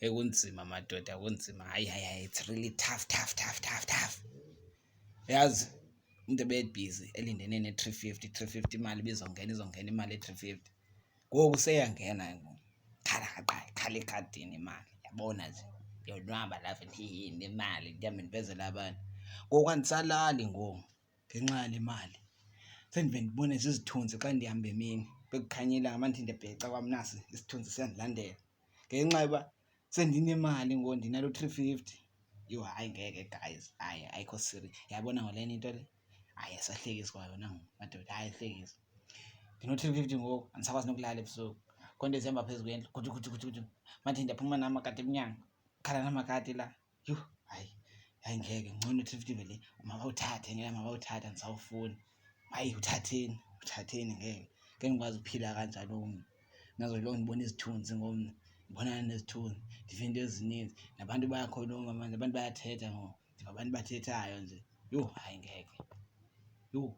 Ekunzima madoda, kunzima. Hayi, it's really tough. Yazi umuntu ebebhizi elindene ne-350 imali izongena imali e-350. Ngoku seyangena khala ekhadini imali. Yabona nje yonwaba lave nemali ndihambe ndivezela abantu. Ngoku andisalali ngoku ngenxa yale mali. Sendive ndibone zizithunzi xa ndihamba emini bekukhanya ilanga mandithi ndiyabheca kwam nasi isithunzi siyandilandela. Ngenxa yoba sendinemali ngoku ndinalo 350. Yho hayi ngeke guys, hayi ayikho serious. Yabona ngolena into le, hayi asahlekisi kwayona madoda, hayi hlekisa. Ndino-350 ngoku andisakwazi nokulala ebusuku. Khona into ezihamba phezu kwendlu gudu. Mandithi ndiyaphuma namakati emnyango, khala namakati la. Yho hayi ngeke ngcono 350 vele mabawuthathe ngeke mabawuthathe andisawufuni. Hayi uthatheni ngeke ndikwazi ukuphila kanjalo mna. Nazoloko ndibona izithunzi ngomna, ndibonana nezithunzi, ndive into ezininzi, nabantu bayakhuluma manje, abantu bayathetha ngoku, ndiva abantu bathethayo nje. Yho hayi ngeke, yho.